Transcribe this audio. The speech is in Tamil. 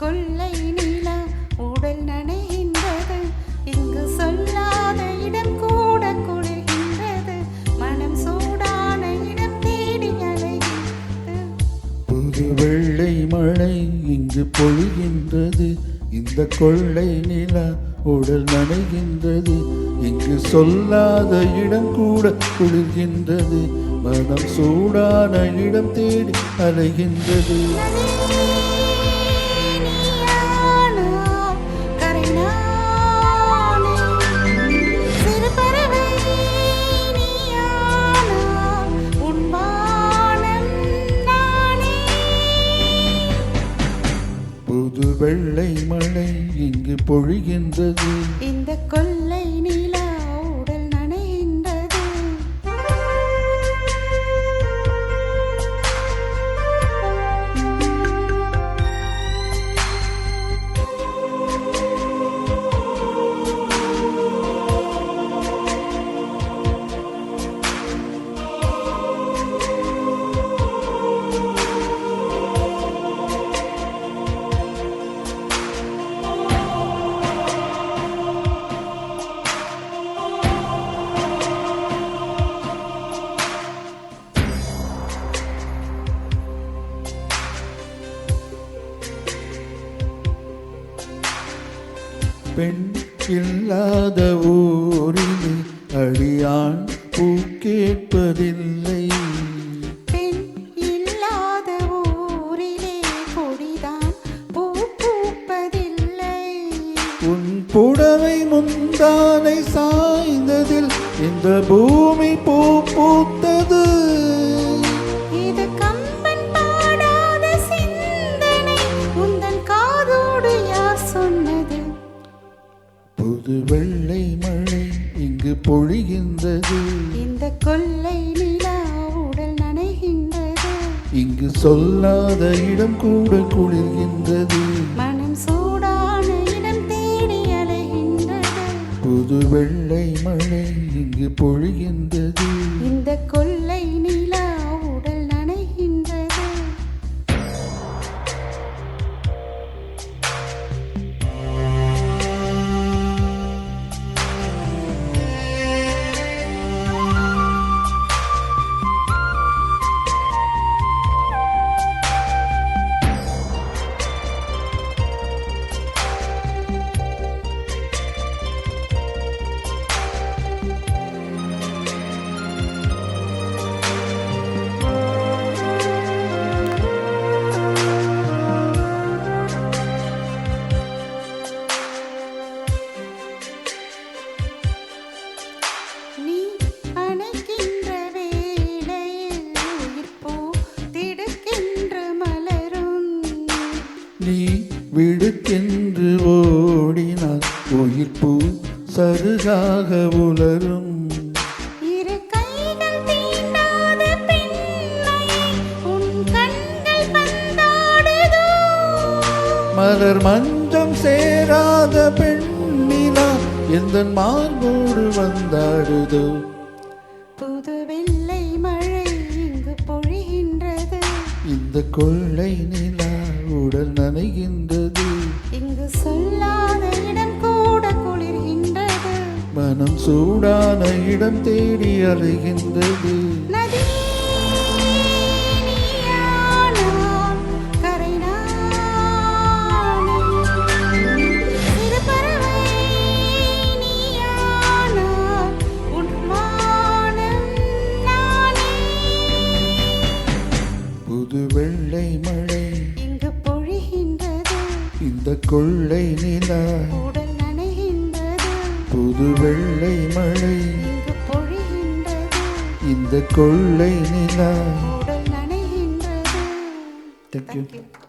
கொள்ளை நிலா உடல் நனைகின்றது. இங்கு சொல்லாத இடம் கூட குளிர்கின்றது. மனம் சூடான இடம் தேடி அலைகின்றது. புது வெள்ளை மழை இங்கு பொழிகின்றது. இந்த கொள்ளை நிலா உடல் நனைகின்றது. இங்கு சொல்லாத இடம் கூட குளிர்கின்றது. மனம் சூடான இடம் தேடி அலைகின்றது. புது வெள்ளை மழை இங்கு பொழிகின்றது. இந்த கொள்ளை நிலா உடல் நனைகின்றது. பெண் இல்லாத ஊரிலே அடியான் பூ கேட்பதில்லை. பெண் இல்லாத ஊரிலே கொடிதான் பூ பூப்பதில்லை. உன் புடவை முந்தானை சாய்ந்ததில் இந்த பூமி பூ பூத்தது. இது கம்பன் பாடாத சிந்தனை, உந்தன் காதோடு யார் சொன்னது? புது வெள்ளை மழை இங்கு பொழிகின்றது. இந்த கொள்ளை நிலா உடல் நனைகின்றது. இங்கு சொல்லாத இடம் கூட குளிர்கின்றது. மனம் சூடான இடம் தேடி அலைகின்றது. புது வெள்ளை மழை இங்கு பொழிகின்றது. இந்த கொள்ளை நிலா உடல் நனைகின்றது. நீ அணைக்கின்ற வேளையில் உயிர்ப்பூ திடுக்கின்ற மலரும். நீ விடுக்கென்று ஓடினால் உயிர்ப்பு சருகாக உலரும். இரு கைகள் தீண்டாத பெண்மையை உன் கண்கள் பந்தாடுதோ. மலர் மஞ்சம் சேராத பெண்ணிலா எந்த மார்போடு வந்தாடுதோ. புது வெள்ளை மழை இங்கு பொழிகின்றது. இந்த கொள்ளை நிலா உடல் நனைகின்றது. இங்கு சொல்லாத இடம் கூட குளிர்கின்றது. மனம் சூடான இடம் தேடி அலைகின்றது. நதி நீயானான், கரை நானே. சிறு பறவை நீயானான், உன் வானம் நானே. புது வெள்ளை மழை இங்கு பொழிகின்றது. இந்த கொள்ளை நிலா உடல் நனைகின்றது. புது வெள்ளை மழை இங்கு பொழிகின்றது. இந்த கொள்ளை நிலா. உடல் நனைகின்றது. Thank you. Thank you.